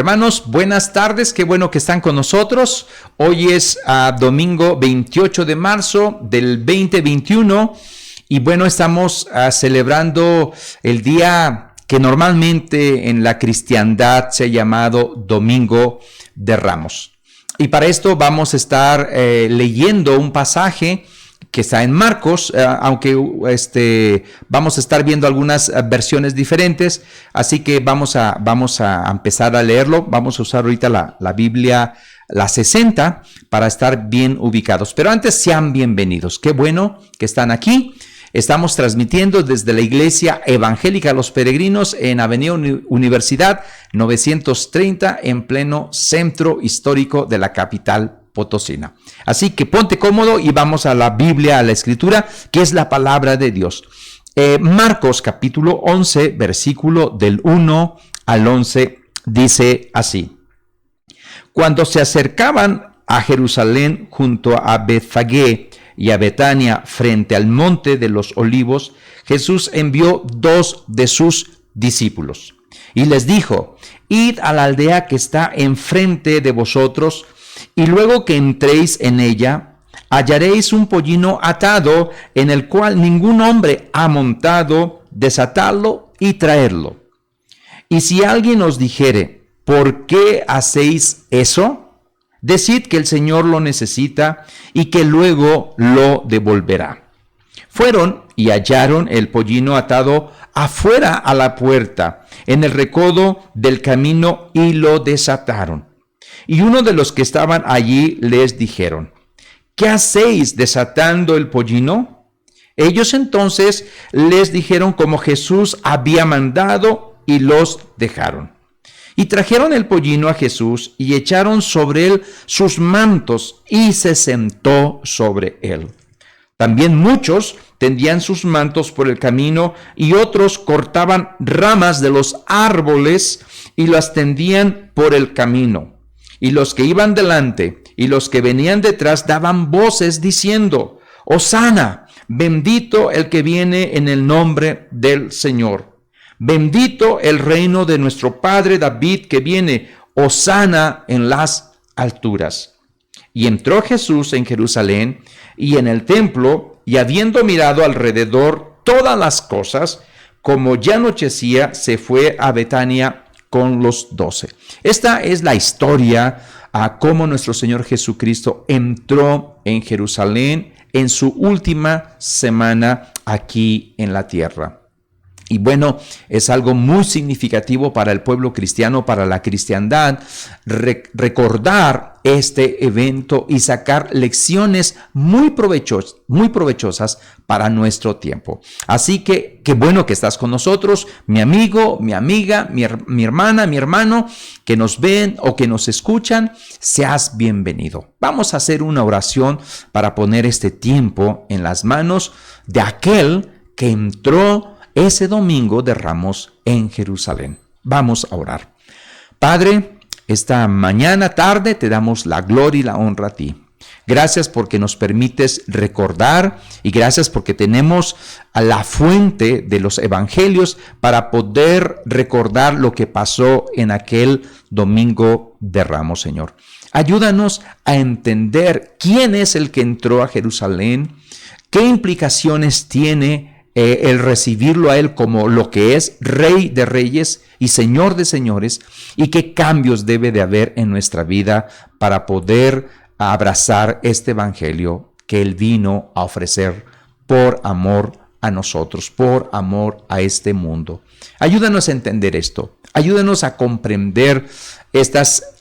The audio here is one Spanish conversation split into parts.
Hermanos, buenas tardes, qué bueno que están con nosotros. Hoy es domingo 28 de marzo del 2021 y bueno, estamos celebrando el día que normalmente en la cristiandad se ha llamado Domingo de Ramos. Y para esto vamos a estar leyendo un pasaje que está en Marcos, aunque vamos a estar viendo algunas versiones diferentes, así que vamos a empezar a leerlo. Vamos a usar ahorita la Biblia, la 60, para estar bien ubicados. Pero antes, sean bienvenidos. Qué bueno que están aquí. Estamos transmitiendo desde la Iglesia Evangélica Los Peregrinos en Avenida Universidad 930, en pleno centro histórico de la capital potosina. Así que ponte cómodo y vamos a la Biblia, a la Escritura, que es la palabra de Dios. Marcos capítulo 11, versículo del 1 al 11, dice así: Cuando se acercaban a Jerusalén junto a Betfagé y a Betania frente al monte de los olivos, Jesús envió 2 de sus discípulos y les dijo: Id a la aldea que está enfrente de vosotros, y luego que entréis en ella, hallaréis un pollino atado en el cual ningún hombre ha montado. Desatadlo y traedlo. Y si alguien os dijere: ¿por qué hacéis eso? Decid que el Señor lo necesita y que luego lo devolverá. Fueron y hallaron el pollino atado afuera a la puerta, en el recodo del camino, y lo desataron. Y uno de los que estaban allí les dijeron: ¿qué hacéis desatando el pollino? Ellos entonces les dijeron como Jesús había mandado, y los dejaron. Y trajeron el pollino a Jesús y echaron sobre él sus mantos, y se sentó sobre él. También muchos tendían sus mantos por el camino, y otros cortaban ramas de los árboles y las tendían por el camino. Y los que iban delante y los que venían detrás daban voces diciendo: Hosana, bendito el que viene en el nombre del Señor. Bendito el reino de nuestro padre David que viene, Hosana en las alturas. Y entró Jesús en Jerusalén y en el templo, y habiendo mirado alrededor todas las cosas, como ya anochecía, se fue a Betania con los 12. Esta es la historia a cómo nuestro Señor Jesucristo entró en Jerusalén en su última semana aquí en la tierra. Y bueno, es algo muy significativo para el pueblo cristiano, para la cristiandad, recordar este evento y sacar lecciones muy provechosas para nuestro tiempo. Así que qué bueno que estás con nosotros, mi amigo, mi amiga, mi hermana, mi hermano, que nos ven o que nos escuchan, seas bienvenido. Vamos a hacer una oración para poner este tiempo en las manos de aquel que entró ese domingo de Ramos en Jerusalén. Vamos a orar. Padre, esta mañana, tarde, te damos la gloria y la honra a ti. Gracias porque nos permites recordar, y gracias porque tenemos a la fuente de los evangelios para poder recordar lo que pasó en aquel domingo de Ramos, Señor. Ayúdanos a entender quién es el que entró a Jerusalén, qué implicaciones tiene el recibirlo a él como lo que es Rey de Reyes y Señor de Señores, y qué cambios debe de haber en nuestra vida para poder abrazar este evangelio que él vino a ofrecer por amor a nosotros, por amor a este mundo. Ayúdanos a entender esto, ayúdanos a comprender estas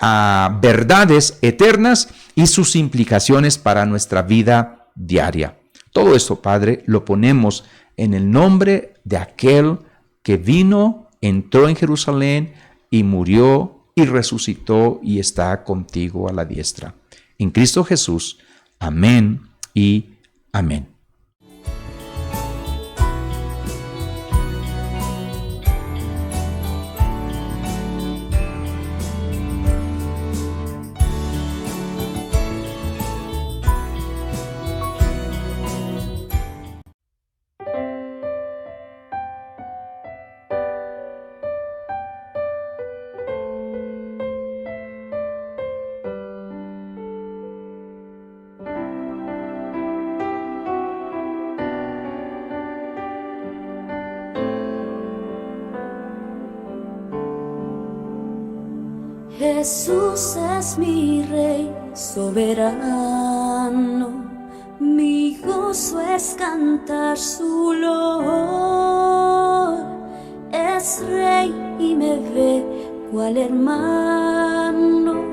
verdades eternas y sus implicaciones para nuestra vida diaria. Todo esto, Padre, lo ponemos en el nombre de aquel que vino, entró en Jerusalén y murió y resucitó y está contigo a la diestra. En Cristo Jesús. Amén y amén. Jesús es mi Rey soberano, mi gozo es cantar su loor. Es Rey y me ve cual hermano,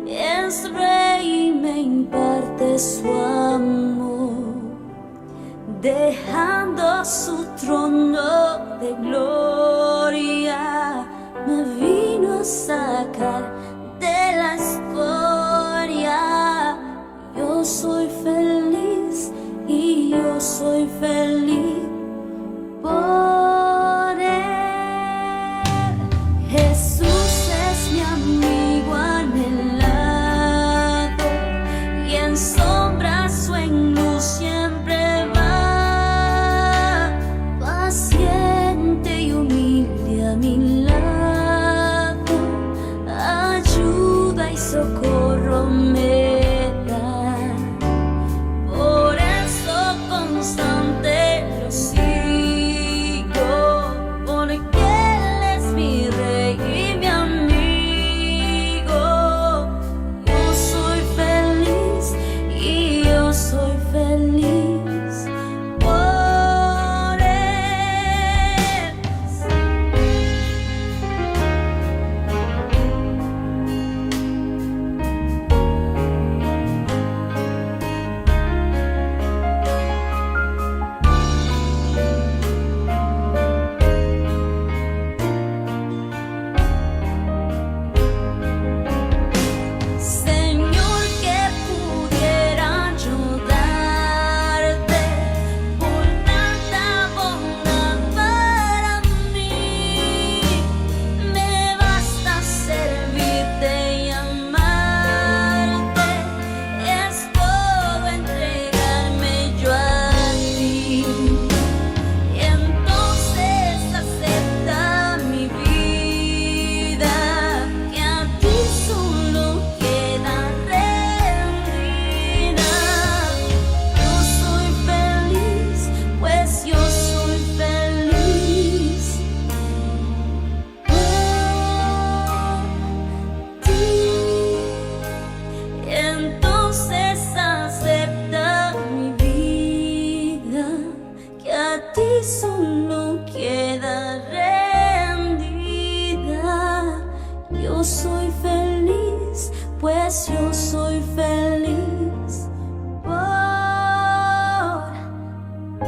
es Rey y me imparte su amor, dejando su trono de gloria, me vino a sacar de la escoria. Yo soy feliz y yo soy feliz por él. Jesús es mi amigo anhelado, y en sombras o en luz siempre va, paciente y humilde a mi lado, ayuda y socorro me da. Por eso constante lo sigo, porque Él es mi Rey y mi amigo. Yo soy feliz y yo soy feliz por él. Señor, que pudiera yo darte por tanta bondad para mí. Me basta servirte y amarte, es todo entregarme yo a ti. Y entonces acepta mi vida, que a ti solo queda rendida. Yo soy feliz, pues yo soy feliz por ti. Entonces acepta mi vida, que a ti solo queda rendida. Yo soy feliz, pues yo soy feliz por ti.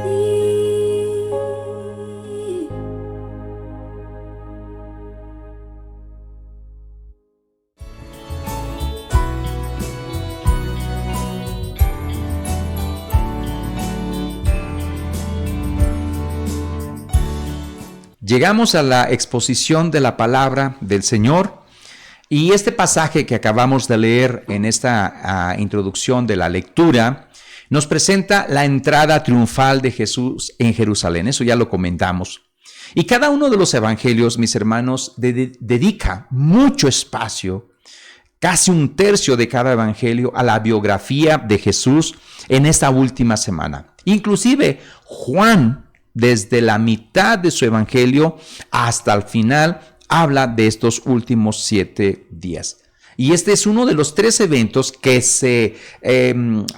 Llegamos a la exposición de la palabra del Señor, y este pasaje que acabamos de leer en esta introducción de la lectura nos presenta la entrada triunfal de Jesús en Jerusalén. Eso ya lo comentamos. Y cada uno de los evangelios, mis hermanos, dedica mucho espacio, casi un tercio de cada evangelio, a la biografía de Jesús en esta última semana. Inclusive Juan, desde la mitad de su evangelio hasta el final, habla de estos últimos 7 días. Y este es uno de los 3 eventos que se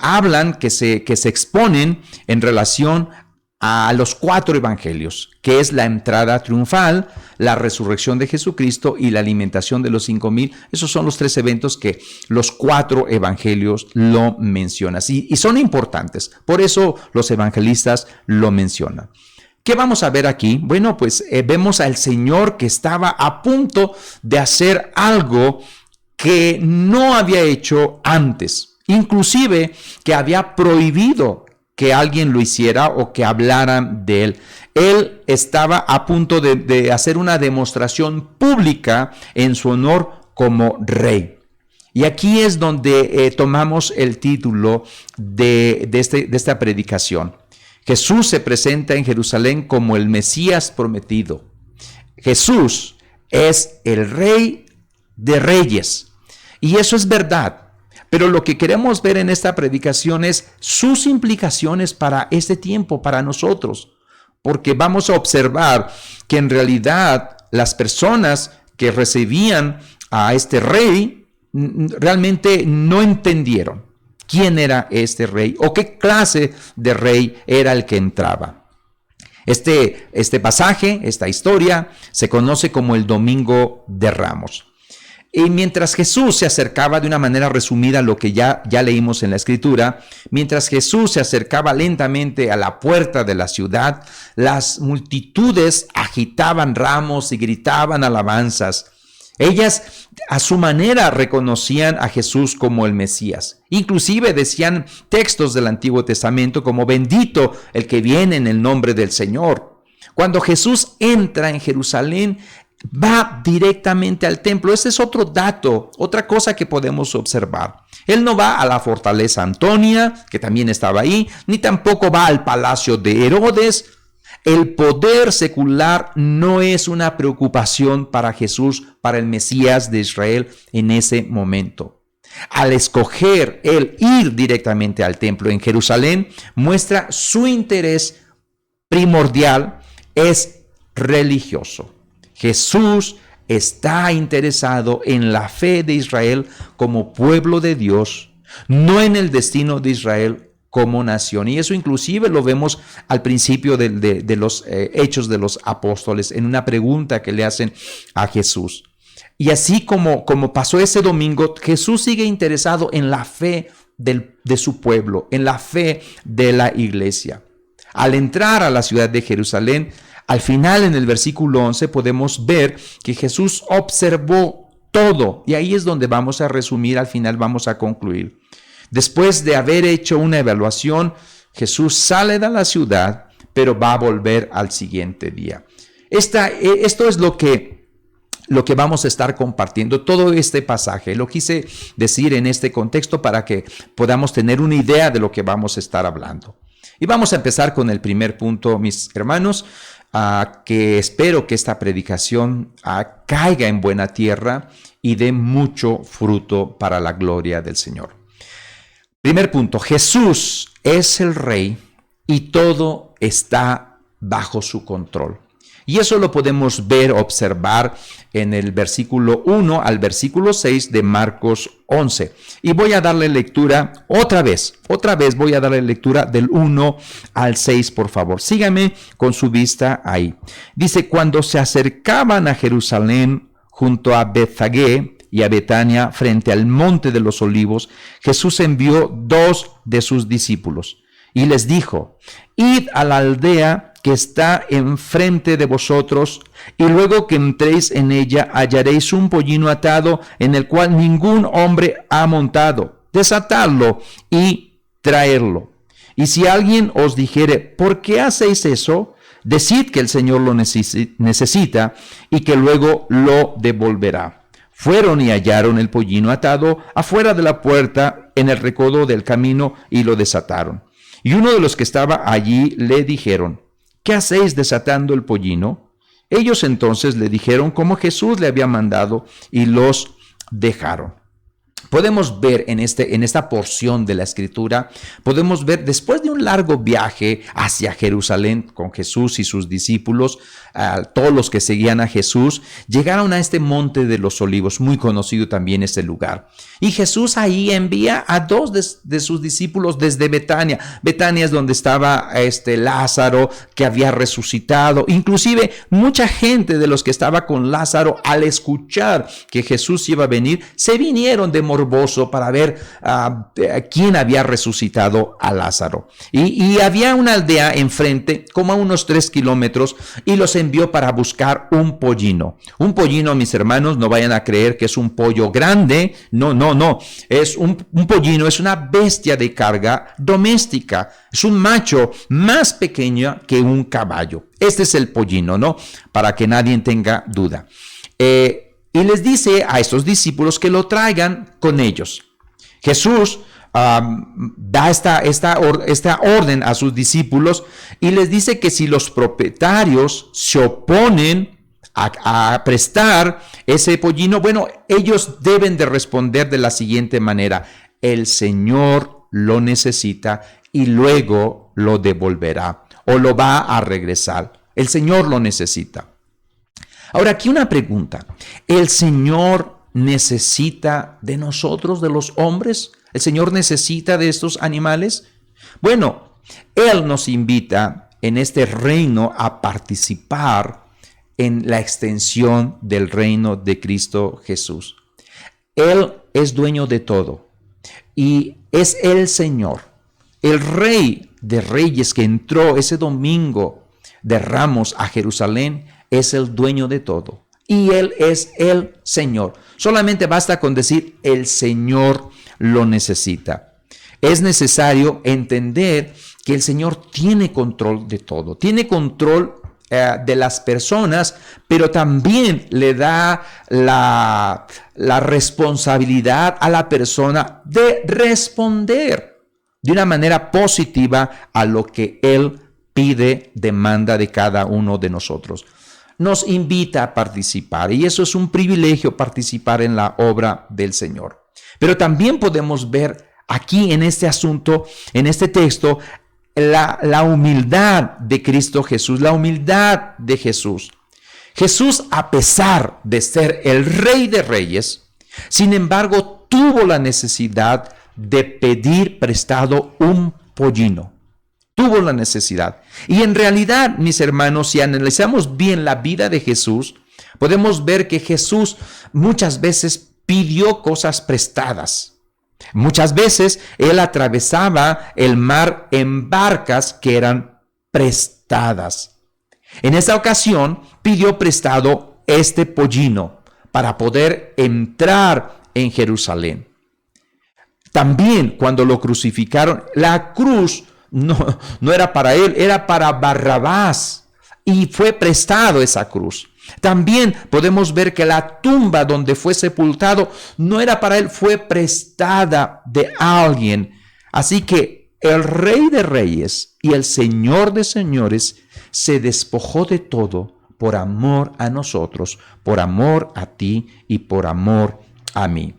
hablan, que se exponen en relación a los 4 evangelios, que es la entrada triunfal, la resurrección de Jesucristo y la alimentación de los 5,000. Esos son los 3 eventos que los 4 evangelios lo mencionan. Y son importantes, por eso los evangelistas lo mencionan. ¿Qué vamos a ver aquí? Bueno, pues vemos al Señor que estaba a punto de hacer algo que no había hecho antes, inclusive que había prohibido que alguien lo hiciera o que hablaran de él. Él estaba a punto de hacer una demostración pública en su honor como rey. Y aquí es donde tomamos el título de esta predicación. Jesús se presenta en Jerusalén como el Mesías prometido. Jesús es el Rey de Reyes. Y eso es verdad. Pero lo que queremos ver en esta predicación es sus implicaciones para este tiempo, para nosotros. Porque vamos a observar que en realidad las personas que recibían a este rey, realmente no entendieron quién era este rey o qué clase de rey era el que entraba. Este pasaje, esta historia, se conoce como el Domingo de Ramos. Y mientras Jesús se acercaba, de una manera resumida, lo que ya leímos en la Escritura, mientras Jesús se acercaba lentamente a la puerta de la ciudad, las multitudes agitaban ramos y gritaban alabanzas. Ellas a su manera reconocían a Jesús como el Mesías. Inclusive decían textos del Antiguo Testamento como bendito el que viene en el nombre del Señor. Cuando Jesús entra en Jerusalén, va directamente al templo. Ese es otro dato, otra cosa que podemos observar. Él no va a la fortaleza Antonia, que también estaba ahí, ni tampoco va al palacio de Herodes. El poder secular no es una preocupación para Jesús, para el Mesías de Israel en ese momento. Al escoger él ir directamente al templo en Jerusalén, muestra su interés primordial, es religioso. Jesús está interesado en la fe de Israel como pueblo de Dios, no en el destino de Israel como nación. Y eso inclusive lo vemos al principio de los Hechos de los Apóstoles, en una pregunta que le hacen a Jesús. Y así como pasó ese domingo, Jesús sigue interesado en la fe de su pueblo, en la fe de la iglesia. Al entrar a la ciudad de Jerusalén, al final en el versículo 11 podemos ver que Jesús observó todo. Y ahí es donde vamos a resumir, al final vamos a concluir. Después de haber hecho una evaluación, Jesús sale de la ciudad, pero va a volver al siguiente día. Esto es lo que vamos a estar compartiendo, todo este pasaje. Lo quise decir en este contexto para que podamos tener una idea de lo que vamos a estar hablando. Y vamos a empezar con el primer punto, mis hermanos, que espero que esta predicación caiga en buena tierra y dé mucho fruto para la gloria del Señor. Primer punto, Jesús es el Rey y todo está bajo su control. Y eso lo podemos ver, observar en el versículo 1 al versículo 6 de Marcos 11. Y voy a darle lectura otra vez voy a darle lectura del 1 al 6, por favor. Sígame con su vista ahí. Dice, cuando se acercaban a Jerusalén junto a Bethfagé y a Betania frente al monte de los olivos, Jesús envió 2 de sus discípulos y les dijo, id a la aldea que está enfrente de vosotros, y luego que entréis en ella hallaréis un pollino atado en el cual ningún hombre ha montado. Desatadlo y traerlo. Y si alguien os dijere, ¿por qué hacéis eso? Decid que el Señor lo necesita y que luego lo devolverá. Fueron y hallaron el pollino atado afuera de la puerta en el recodo del camino y lo desataron. Y uno de los que estaba allí le dijeron, ¿qué hacéis desatando el pollino? Ellos entonces le dijeron como Jesús le había mandado y los dejaron. Podemos ver en esta porción de la Escritura, podemos ver después de un largo viaje hacia Jerusalén con Jesús y sus discípulos, todos los que seguían a Jesús, llegaron a este monte de los olivos, muy conocido también este lugar. Y Jesús ahí envía a 2 de sus discípulos desde Betania. Betania es donde estaba Lázaro, que había resucitado. Inclusive mucha gente de los que estaba con Lázaro, al escuchar que Jesús iba a venir, se vinieron de morboso para ver quién había resucitado a Lázaro. Y había una aldea enfrente, como a unos 3 kilómetros, y los envió para buscar un pollino. Un pollino, mis hermanos, no vayan a creer que es un pollo grande. No. Es un pollino, es una bestia de carga doméstica. Es un macho más pequeño que un caballo. Este es el pollino, ¿no? Para que nadie tenga duda. Y les dice a estos discípulos que lo traigan con ellos. Jesús da esta orden a sus discípulos y les dice que si los propietarios se oponen a prestar ese pollino, bueno, ellos deben de responder de la siguiente manera: el Señor lo necesita y luego lo devolverá o lo va a regresar. El Señor lo necesita. Ahora, aquí una pregunta. ¿El Señor necesita de nosotros, de los hombres? ¿El Señor necesita de estos animales? Bueno, Él nos invita en este reino a participar en la extensión del reino de Cristo Jesús. Él es dueño de todo y es el Señor, el Rey de Reyes que entró ese domingo de Ramos a Jerusalén, es el dueño de todo y Él es el Señor. Solamente basta con decir el Señor lo necesita. Es necesario entender que el Señor tiene control de todo, tiene control de las personas, pero también le da la responsabilidad a la persona de responder de una manera positiva a lo que Él pide, demanda de cada uno de nosotros. Nos invita a participar y eso es un privilegio, participar en la obra del Señor. Pero también podemos ver aquí en este asunto, en este texto, la humildad de Cristo Jesús, la humildad de Jesús. Jesús, a pesar de ser el Rey de Reyes, sin embargo, tuvo la necesidad de pedir prestado un pollino. Tuvo la necesidad. Y en realidad, mis hermanos, si analizamos bien la vida de Jesús, podemos ver que Jesús muchas veces pidió cosas prestadas. Muchas veces Él atravesaba el mar en barcas que eran prestadas. En esta ocasión pidió prestado este pollino para poder entrar en Jerusalén. También cuando lo crucificaron, la cruz no era para Él, era para Barrabás y fue prestado esa cruz. También podemos ver que la tumba donde fue sepultado no era para Él, fue prestada de alguien. Así que el Rey de Reyes y el Señor de Señores se despojó de todo por amor a nosotros, por amor a ti y por amor a mí.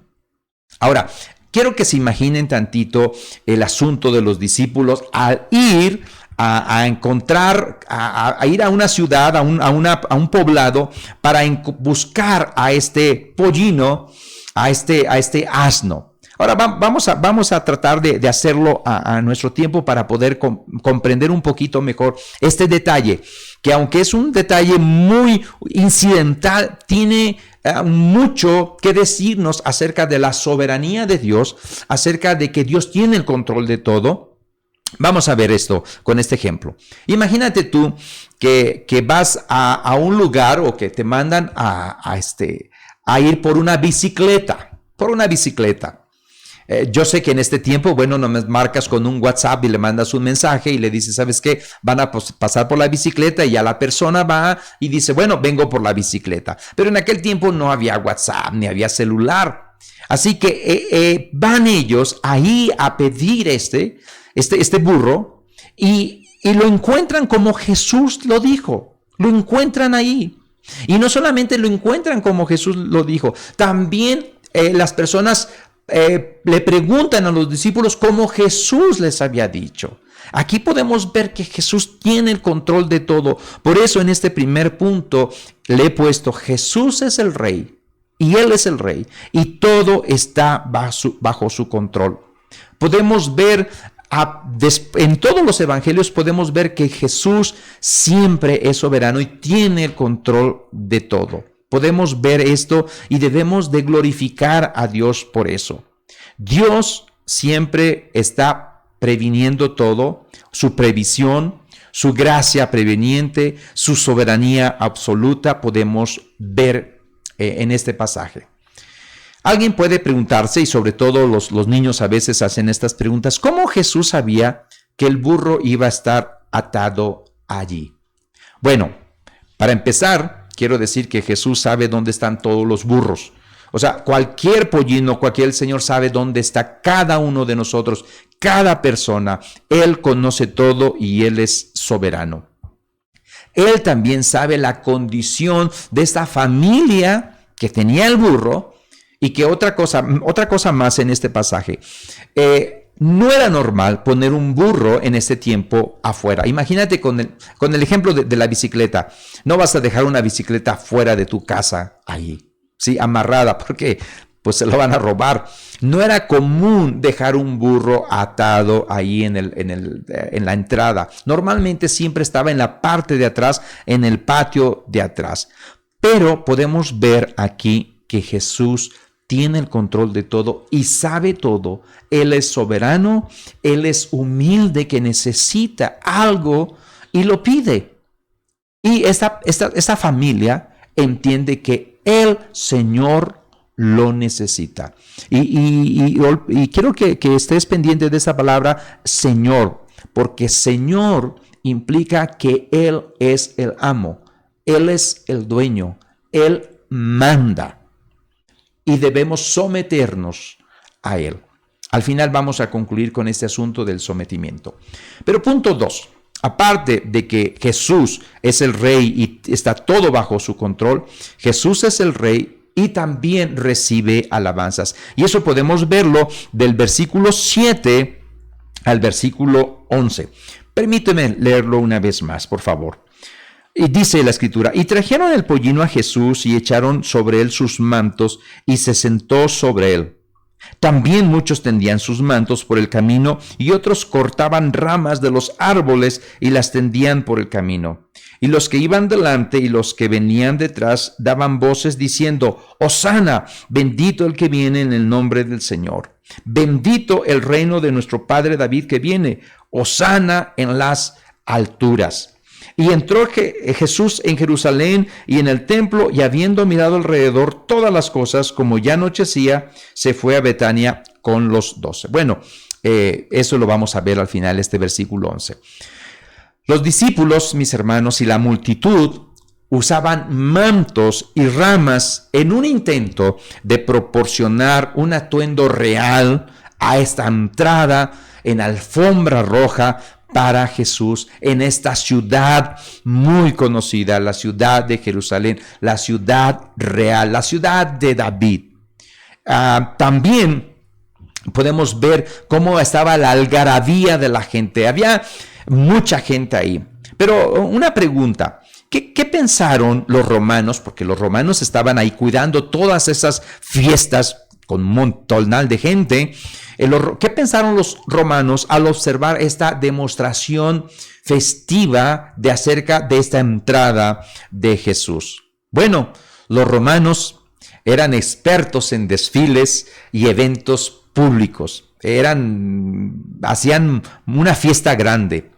Ahora, quiero que se imaginen tantito el asunto de los discípulos al ir a encontrar, a ir a una ciudad, a un poblado, para buscar a este pollino, a este asno. Ahora vamos a tratar de hacerlo a nuestro tiempo para poder comprender un poquito mejor este detalle, que aunque es un detalle muy incidental, tiene mucho que decirnos acerca de la soberanía de Dios, acerca de que Dios tiene el control de todo. Vamos a ver esto con este ejemplo. Imagínate tú que vas a un lugar o que te mandan a ir por una bicicleta. Yo sé que en este tiempo, bueno, no me marcas con un WhatsApp y le mandas un mensaje y le dices, ¿sabes qué? Van a pasar por la bicicleta y ya la persona va y dice, bueno, vengo por la bicicleta. Pero en aquel tiempo no había WhatsApp ni había celular. Así que van ellos ahí a pedir este burro y lo encuentran como Jesús lo dijo. Lo encuentran ahí. Y no solamente lo encuentran como Jesús lo dijo, también las personas le preguntan a los discípulos cómo Jesús les había dicho. Aquí podemos ver que Jesús tiene el control de todo. Por eso en este primer punto le he puesto Jesús es el Rey y Él es el Rey y todo está bajo su control. Podemos ver en todos los evangelios podemos ver que Jesús siempre es soberano y tiene el control de todo. Podemos ver esto y debemos de glorificar a Dios por eso. Dios siempre está previniendo todo, su previsión, su gracia preveniente, su soberanía absoluta podemos ver en este pasaje. Alguien puede preguntarse, y sobre todo los niños a veces hacen estas preguntas, ¿cómo Jesús sabía que el burro iba a estar atado allí? Bueno, para empezar, quiero decir que Jesús sabe dónde están todos los burros. O sea, cualquier pollino, cualquier Señor sabe dónde está cada uno de nosotros, cada persona. Él conoce todo y Él es soberano. Él también sabe la condición de esta familia que tenía el burro. Y que otra cosa más en este pasaje, no era normal poner un burro en ese tiempo afuera. Imagínate con el ejemplo de la bicicleta. No vas a dejar una bicicleta fuera de tu casa ahí. sí, amarrada, porque pues se lo van a robar. No era común dejar un burro atado ahí en la entrada. Normalmente siempre estaba en la parte de atrás, en el patio de atrás. Pero podemos ver aquí que Jesús tiene el control de todo y sabe todo. Él es soberano, Él es humilde, que necesita algo y lo pide. Y esta familia entiende que el Señor lo necesita. Y quiero que estés pendiente de esa palabra Señor, porque Señor implica que Él es el amo, Él es el dueño, Él manda. Y debemos someternos a Él. Al final vamos a concluir con este asunto del sometimiento. Pero punto 2. Aparte de que Jesús es el rey y está todo bajo su control, Jesús es el rey y también recibe alabanzas. Y eso podemos verlo del versículo 7 al versículo 11. Permíteme leerlo una vez más, por favor. Y dice la escritura, y trajeron el pollino a Jesús y echaron sobre él sus mantos y se sentó sobre él. También muchos tendían sus mantos por el camino y otros cortaban ramas de los árboles y las tendían por el camino. Y los que iban delante y los que venían detrás daban voces diciendo, Hosana, bendito el que viene en el nombre del Señor. Bendito el reino de nuestro padre David que viene. Hosana en las alturas. Y entró Jesús en Jerusalén y en el templo, y habiendo mirado alrededor todas las cosas, como ya anochecía, se fue a Betania con los 12. Bueno, eso lo vamos a ver al final, este versículo 11. Los discípulos, mis hermanos, y la multitud usaban mantos y ramas en un intento de proporcionar un atuendo real a esta entrada en alfombra roja para Jesús en esta ciudad muy conocida, la ciudad de Jerusalén, la ciudad real, la ciudad de David. También podemos ver cómo estaba la algarabía de la gente. Había mucha gente ahí. Pero una pregunta, ¿qué pensaron los romanos? Porque los romanos estaban ahí cuidando todas esas fiestas con un montonal de gente. ¿Qué pensaron los romanos al observar esta demostración festiva acerca de esta entrada de Jesús? Bueno, los romanos eran expertos en desfiles y eventos públicos. Hacían una fiesta grande.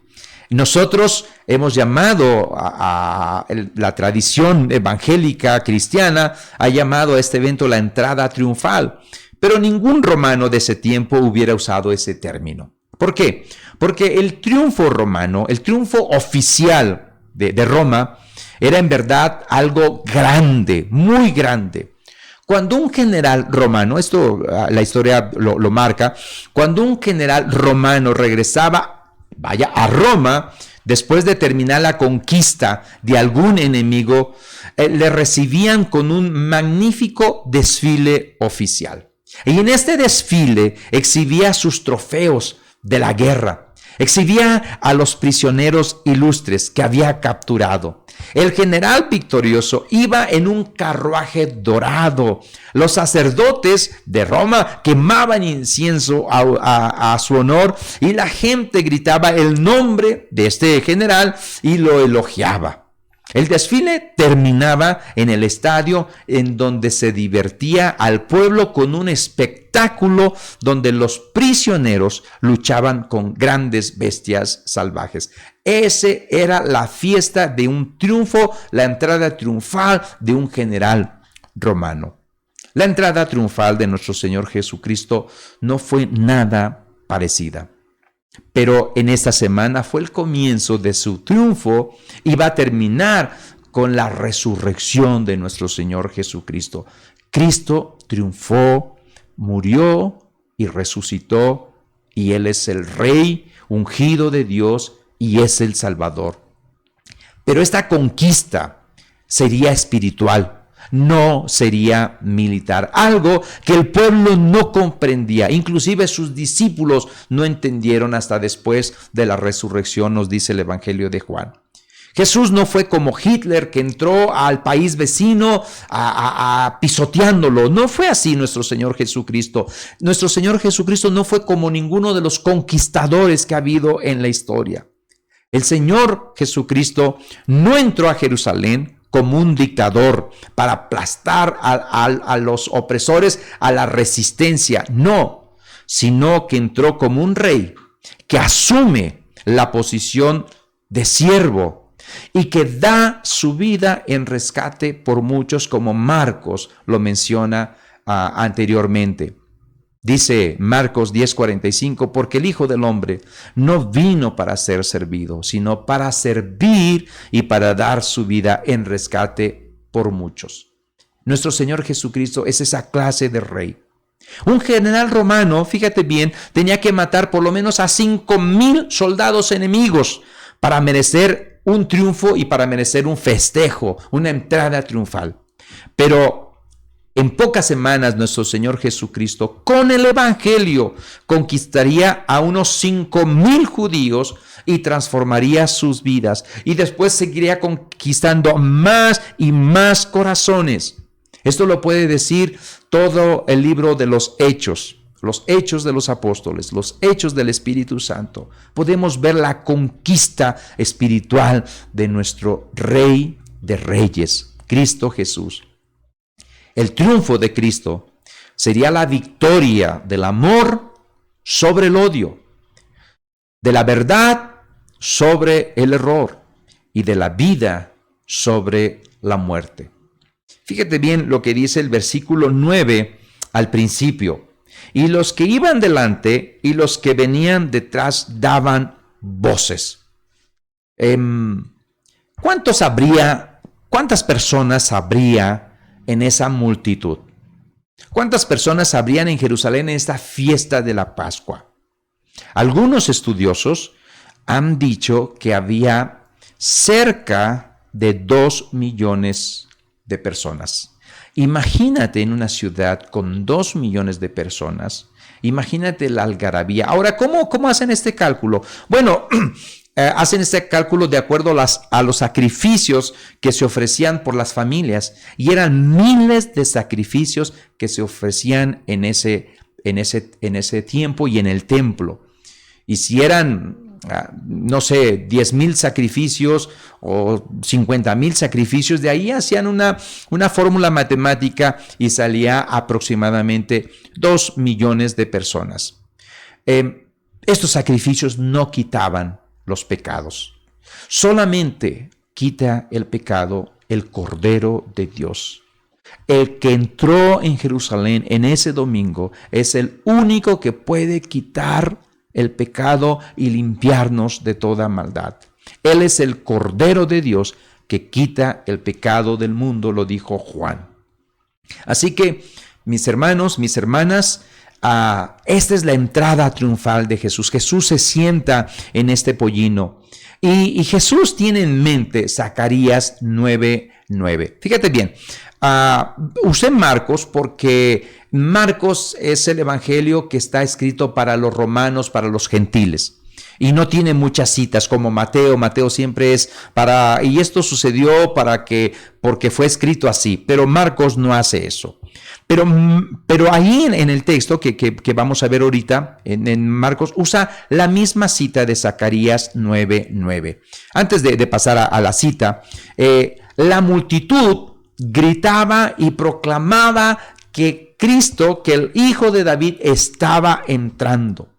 Nosotros hemos llamado la tradición evangélica cristiana, ha llamado a este evento la entrada triunfal. Pero ningún romano de ese tiempo hubiera usado ese término. ¿Por qué? Porque el triunfo romano, el triunfo oficial de Roma, era en verdad algo grande, muy grande. Cuando un general romano, esto la historia lo marca, cuando un general romano regresaba, a Roma, después de terminar la conquista de algún enemigo, le recibían con un magnífico desfile oficial. Y en este desfile exhibía sus trofeos de la guerra, exhibía a los prisioneros ilustres que había capturado. El general victorioso iba en un carruaje dorado. Los sacerdotes de Roma quemaban incienso a su honor y la gente gritaba el nombre de este general y lo elogiaba. El desfile terminaba en el estadio en donde se divertía al pueblo con un espectáculo donde los prisioneros luchaban con grandes bestias salvajes. Ese era la fiesta de un triunfo, la entrada triunfal de un general romano. La entrada triunfal de nuestro Señor Jesucristo no fue nada parecida. Pero en esta semana fue el comienzo de su triunfo y va a terminar con la resurrección de nuestro Señor Jesucristo. Cristo triunfó, murió y resucitó, y Él es el Rey ungido de Dios y es el Salvador. Pero esta conquista sería espiritual. No sería militar, algo que el pueblo no comprendía, inclusive sus discípulos no entendieron hasta después de la resurrección, nos dice el Evangelio de Juan. Jesús no fue como Hitler, que entró al país vecino pisoteándolo. No fue así nuestro Señor Jesucristo. Nuestro Señor Jesucristo no fue como ninguno de los conquistadores que ha habido en la historia. El Señor Jesucristo no entró a Jerusalén como un dictador para aplastar a los opresores, a la resistencia. No, sino que entró como un rey que asume la posición de siervo y que da su vida en rescate por muchos, como Marcos lo menciona anteriormente. Dice Marcos 10:45, porque el Hijo del Hombre no vino para ser servido, sino para servir y para dar su vida en rescate por muchos. Nuestro Señor Jesucristo es esa clase de rey. Un general romano, fíjate bien, tenía que matar por lo menos a 5,000 soldados enemigos para merecer un triunfo y para merecer un festejo, una entrada triunfal. Pero en pocas semanas nuestro Señor Jesucristo, con el Evangelio, conquistaría a unos 5,000 judíos y transformaría sus vidas. Y después seguiría conquistando más y más corazones. Esto lo puede decir todo el libro de los Hechos de los apóstoles, los Hechos del Espíritu Santo. Podemos ver la conquista espiritual de nuestro Rey de Reyes, Cristo Jesús. El triunfo de Cristo sería la victoria del amor sobre el odio, de la verdad sobre el error y de la vida sobre la muerte. Fíjate bien lo que dice el versículo 9 al principio. Y los que iban delante y los que venían detrás daban voces. ¿Cuántas personas habría en esa multitud? ¿Cuántas personas habrían en Jerusalén en esta fiesta de la Pascua? Algunos estudiosos han dicho que había cerca de 2 millones de personas. Imagínate en una ciudad con 2 millones de personas. Imagínate la algarabía. Ahora, ¿cómo hacen este cálculo? Bueno, hacen este cálculo de acuerdo a los sacrificios que se ofrecían por las familias. Y eran miles de sacrificios que se ofrecían en ese tiempo y en el templo. Y si eran 10,000 sacrificios o 50,000 sacrificios, de ahí hacían una fórmula matemática y salía aproximadamente 2 millones de personas. Estos sacrificios no quitaban los pecados. Solamente quita el pecado el Cordero de Dios. El que entró en Jerusalén en ese domingo es el único que puede quitar el pecado y limpiarnos de toda maldad. Él es el Cordero de Dios que quita el pecado del mundo, lo dijo Juan. Así que, mis hermanos, mis hermanas, esta es la entrada triunfal de Jesús. Jesús se sienta en este pollino y Jesús tiene en mente Zacarías 9:9. Fíjate bien, usé Marcos porque Marcos es el evangelio que está escrito para los romanos, para los gentiles. Y no tiene muchas citas como Mateo. Mateo siempre es y esto sucedió porque fue escrito así. Pero Marcos no hace eso. Pero ahí en el texto que vamos a ver ahorita, en Marcos, usa la misma cita de Zacarías 9:9. Antes de pasar a la cita, la multitud gritaba y proclamaba que Cristo, que el Hijo de David, estaba entrando.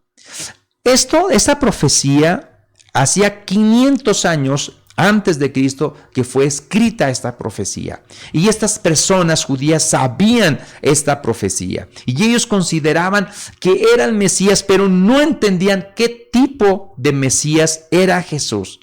Esta profecía hacía 500 años antes de Cristo que fue escrita esta profecía. Y estas personas judías sabían esta profecía. Y ellos consideraban que era el Mesías, pero no entendían qué tipo de Mesías era Jesús.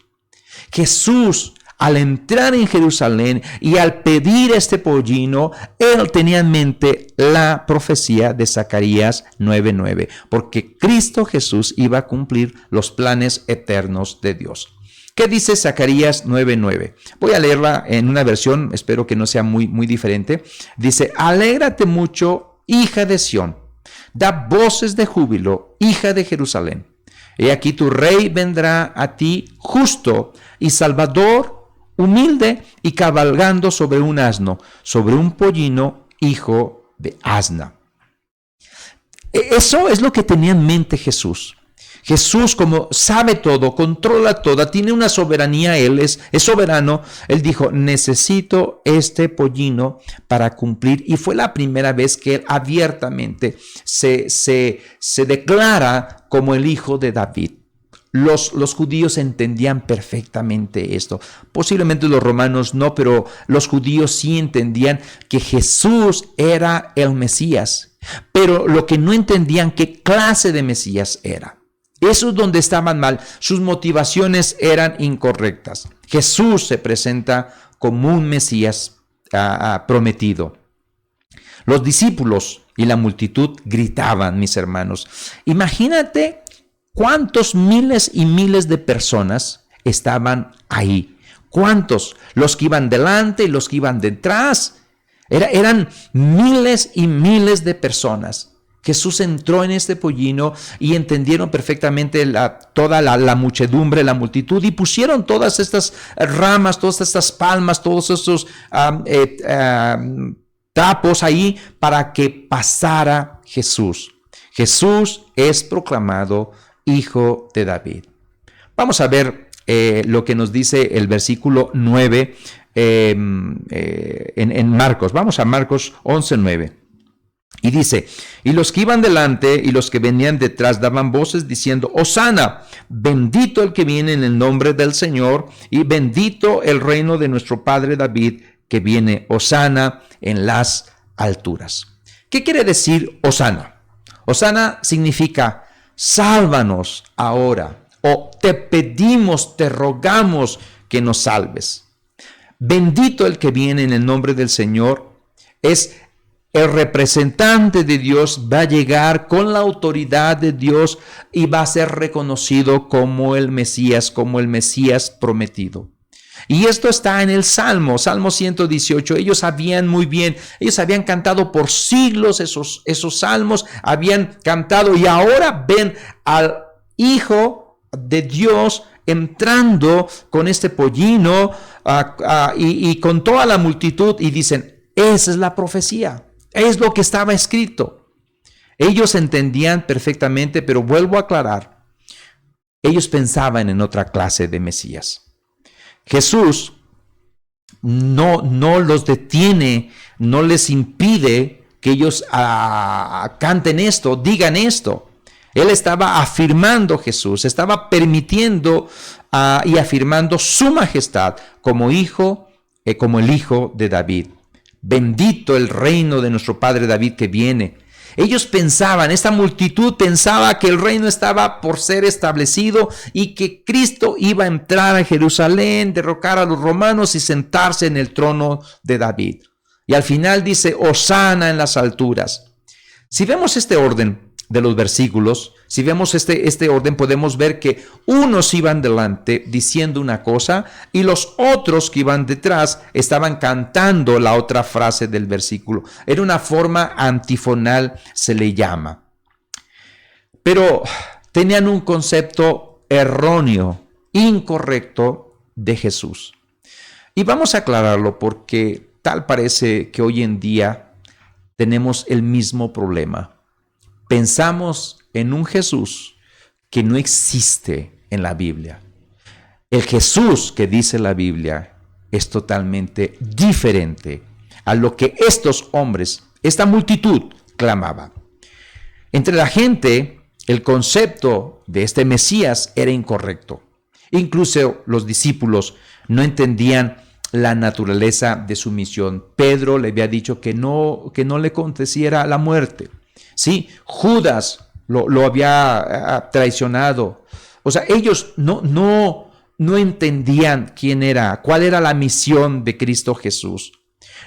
Jesús, al entrar en Jerusalén y al pedir este pollino, él tenía en mente la profecía de Zacarías 9:9, porque Cristo Jesús iba a cumplir los planes eternos de Dios. ¿Qué dice Zacarías 9:9? Voy a leerla en una versión, espero que no sea muy diferente. Dice: alégrate mucho, hija de Sión, da voces de júbilo, hija de Jerusalén. He aquí tu rey vendrá a ti justo y salvador, humilde y cabalgando sobre un asno, sobre un pollino, hijo de asna. Eso es lo que tenía en mente Jesús. Jesús, como sabe todo, controla todo, tiene una soberanía, Él es soberano. Él dijo, necesito este pollino para cumplir. Y fue la primera vez que Él abiertamente se declara como el hijo de David. Los judíos entendían perfectamente esto. Posiblemente los romanos no, pero los judíos sí entendían que Jesús era el Mesías. Pero lo que no entendían, qué clase de Mesías era. Eso es donde estaban mal. Sus motivaciones eran incorrectas. Jesús se presenta como un Mesías prometido. Los discípulos y la multitud gritaban, mis hermanos. Imagínate cuántos miles y miles de personas estaban ahí. ¿Cuántos? Los que iban delante y los que iban detrás. Eran miles y miles de personas. Jesús entró en este pollino y entendieron perfectamente toda la muchedumbre, la multitud, y pusieron todas estas ramas, todas estas palmas, todos estos trapos ahí para que pasara Jesús. Jesús es proclamado hijo de David. Vamos a ver lo que nos dice el versículo 9 en Marcos. Vamos a Marcos 11:9. Y dice, y los que iban delante y los que venían detrás daban voces diciendo, Hosana, bendito el que viene en el nombre del Señor, y bendito el reino de nuestro padre David, que viene, Hosana en las alturas. ¿Qué quiere decir Hosana? Hosana significa, sálvanos ahora, o te pedimos, te rogamos que nos salves. Bendito el que viene en el nombre del Señor, es el representante de Dios, va a llegar con la autoridad de Dios y va a ser reconocido como el Mesías prometido. Y esto está en el Salmo 118. Ellos sabían muy bien, ellos habían cantado por siglos esos salmos, habían cantado y ahora ven al Hijo de Dios entrando con este pollino y con toda la multitud y dicen, esa es la profecía. Es lo que estaba escrito. Ellos entendían perfectamente, pero vuelvo a aclarar, ellos pensaban en otra clase de Mesías. Jesús no los detiene, no les impide que ellos canten esto, digan esto. Él estaba afirmando Jesús, estaba permitiendo y afirmando su majestad como hijo, como el hijo de David. Bendito el reino de nuestro padre David que viene. Ellos pensaban, esta multitud pensaba que el reino estaba por ser establecido y que Cristo iba a entrar a Jerusalén, derrocar a los romanos y sentarse en el trono de David. Y al final dice, Hosana en las alturas. Si vemos este orden de los versículos, si vemos este orden, podemos ver que unos iban delante diciendo una cosa y los otros que iban detrás estaban cantando la otra frase del versículo. Era una forma antifonal, se le llama. Pero tenían un concepto erróneo, incorrecto de Jesús. Y vamos a aclararlo porque tal parece que hoy en día tenemos el mismo problema. Pensamos en un Jesús que no existe en la Biblia. El Jesús que dice la Biblia es totalmente diferente a lo que estos hombres, esta multitud, clamaba. Entre la gente, el concepto de este Mesías era incorrecto. Incluso los discípulos no entendían la naturaleza de su misión. Pedro le había dicho que no le aconteciera la muerte. Sí, Judas lo había traicionado. O sea, ellos no entendían quién era, cuál era la misión de Cristo Jesús.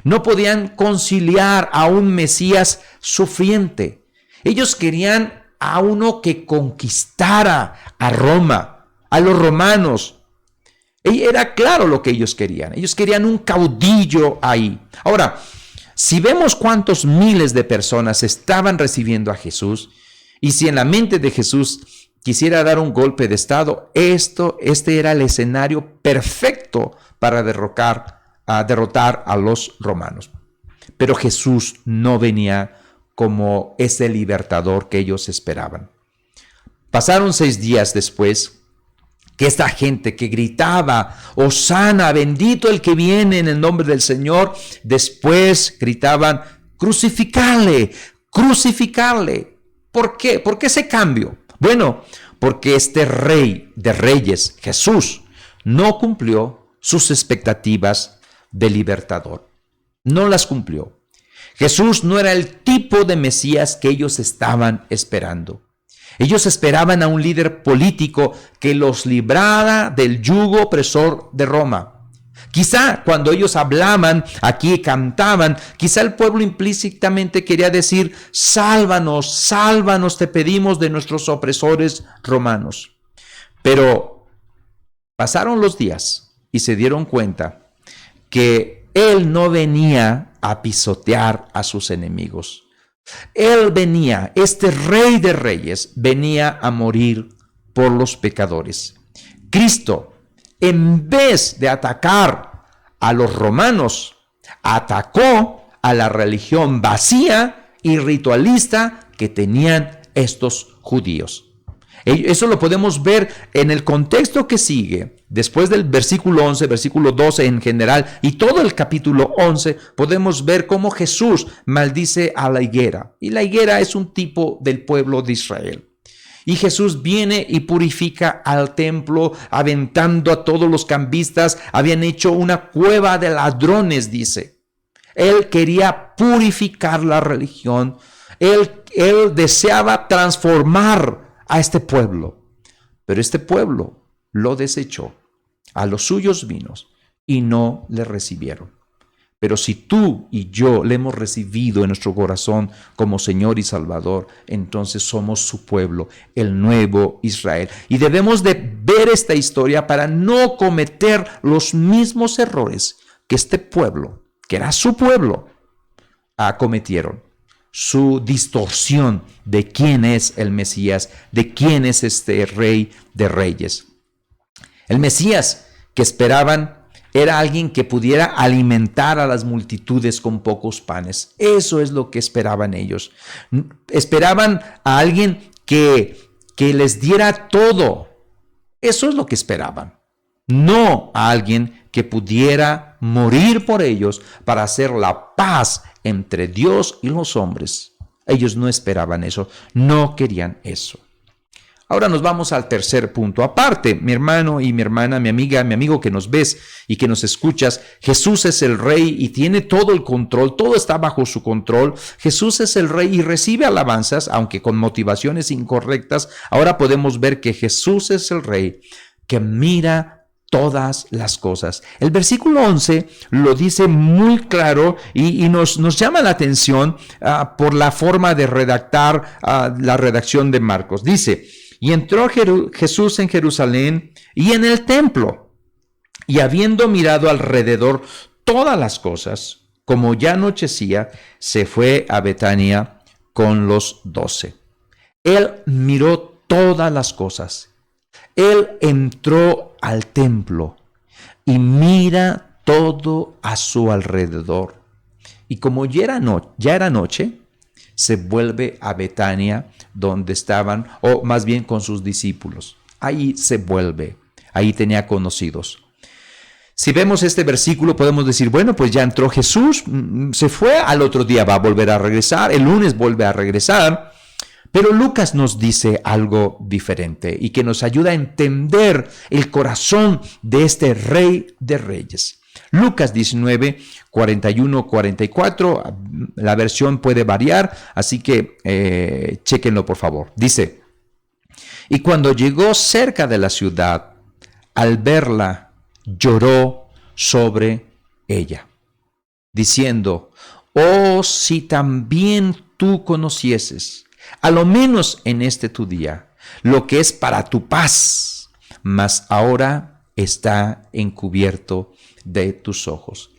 No podían conciliar a un Mesías sufriente. Ellos querían a uno que conquistara a Roma, a los romanos. Y era claro lo que ellos querían. Ellos querían un caudillo ahí. Ahora, si vemos cuántos miles de personas estaban recibiendo a Jesús, y si en la mente de Jesús quisiera dar un golpe de estado, este era el escenario perfecto para derrotar a los romanos. Pero Jesús no venía como ese libertador que ellos esperaban. Pasaron 6 días después que esta gente que gritaba, Hosana, bendito el que viene en el nombre del Señor, después gritaban, crucificarle, crucificarle. ¿Por qué? ¿Por qué ese cambio? Bueno, porque este rey de reyes, Jesús, no cumplió sus expectativas de libertador. No las cumplió. Jesús no era el tipo de Mesías que ellos estaban esperando. Ellos esperaban a un líder político que los librara del yugo opresor de Roma. Quizá cuando ellos hablaban aquí y cantaban, quizá el pueblo implícitamente quería decir, sálvanos, sálvanos, te pedimos de nuestros opresores romanos. Pero pasaron los días y se dieron cuenta que Él no venía a pisotear a sus enemigos. Él venía, este rey de reyes, venía a morir por los pecadores. Cristo, en vez de atacar a los romanos, atacó a la religión vacía y ritualista que tenían estos judíos. Eso lo podemos ver en el contexto que sigue. Después del versículo 11, versículo 12 en general y todo el capítulo 11, podemos ver cómo Jesús maldice a la higuera. Y la higuera es un tipo del pueblo de Israel. Y Jesús viene y purifica al templo, aventando a todos los cambistas. Habían hecho una cueva de ladrones, dice. Él quería purificar la religión. Él deseaba transformar a este pueblo, pero este pueblo lo desechó, a los suyos vino y no le recibieron. Pero si tú y yo le hemos recibido en nuestro corazón como Señor y Salvador, entonces somos su pueblo, el nuevo Israel. Y debemos de ver esta historia para no cometer los mismos errores que este pueblo, que era su pueblo, cometieron. Su distorsión de quién es el Mesías, de quién es este rey de reyes. El Mesías que esperaban era alguien que pudiera alimentar a las multitudes con pocos panes. Eso es lo que esperaban ellos. Esperaban a alguien que les diera todo. Eso es lo que esperaban. No a alguien que pudiera morir por ellos para hacer la paz entre Dios y los hombres. Ellos no esperaban eso, no querían eso. Ahora nos vamos al tercer punto. Aparte, mi hermano y mi hermana, mi amiga, mi amigo que nos ves y que nos escuchas, Jesús es el rey y tiene todo el control, todo está bajo su control. Jesús es el rey y recibe alabanzas, aunque con motivaciones incorrectas. Ahora podemos ver que Jesús es el rey que mira todas las cosas. El versículo 11 lo dice muy claro y nos llama la atención por la forma de redactar la redacción de Marcos. Dice, y entró Jesús en Jerusalén y en el templo, y habiendo mirado alrededor todas las cosas, como ya anochecía, se fue a Betania con los 12. Él miró todas las cosas. Él entró al templo y mira todo a su alrededor. Y como ya era noche, se vuelve a Betania, donde estaban, o más bien con sus discípulos. Ahí se vuelve, ahí tenía conocidos. Si vemos este versículo, podemos decir, bueno, pues ya entró Jesús, se fue, al otro día va a volver a regresar, el lunes vuelve a regresar. Pero Lucas nos dice algo diferente y que nos ayuda a entender el corazón de este rey de reyes. Lucas 19, 41, 44, la versión puede variar, así que chéquenlo por favor. Dice, y cuando llegó cerca de la ciudad, al verla, lloró sobre ella, diciendo, oh, si también tú conocieses, a lo menos en este tu día, lo que es para tu paz, mas ahora está encubierto de tus ojos.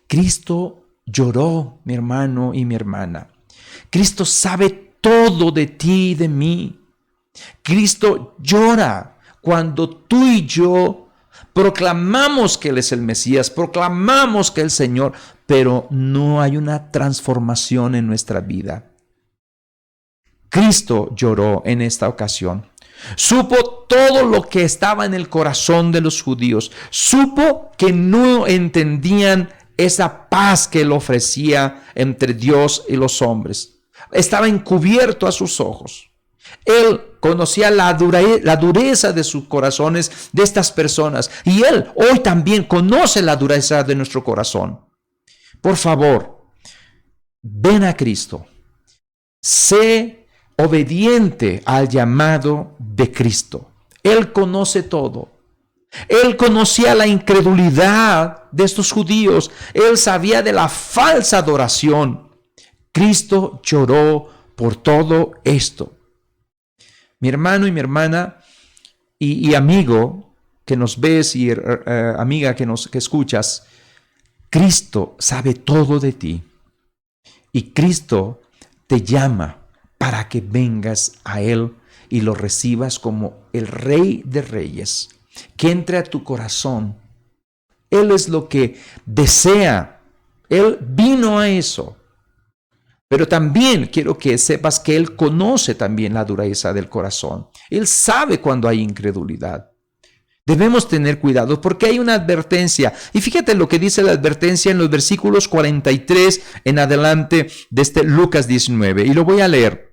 Cristo lloró, mi hermano y mi hermana. Cristo sabe todo de ti y de mí. Cristo llora cuando tú y yo proclamamos que Él es el Mesías, proclamamos que es el Señor, pero no hay una transformación en nuestra vida. Cristo lloró en esta ocasión. Supo todo lo que estaba en el corazón de los judíos. Supo que no entendían esa paz que Él ofrecía entre Dios y los hombres. Estaba encubierto a sus ojos. Él conocía la dureza de sus corazones de estas personas. Y Él hoy también conoce la dureza de nuestro corazón. Por favor, ven a Cristo. Sé obediente al llamado de Cristo. Él conoce todo. Él conocía la incredulidad de estos judíos. Él sabía de la falsa adoración. Cristo lloró por todo esto. Mi hermano y mi hermana y amigo que nos ves y amiga que escuchas, Cristo sabe todo de ti. Y Cristo te llama para que vengas a Él y lo recibas como el Rey de Reyes, que entre a tu corazón. Él es lo que desea. Él vino a eso. Pero también quiero que sepas que Él conoce también la dureza del corazón. Él sabe cuando hay incredulidad. Debemos tener cuidado porque hay una advertencia. Y fíjate lo que dice la advertencia en los versículos 43 en adelante de Lucas 19. Y lo voy a leer.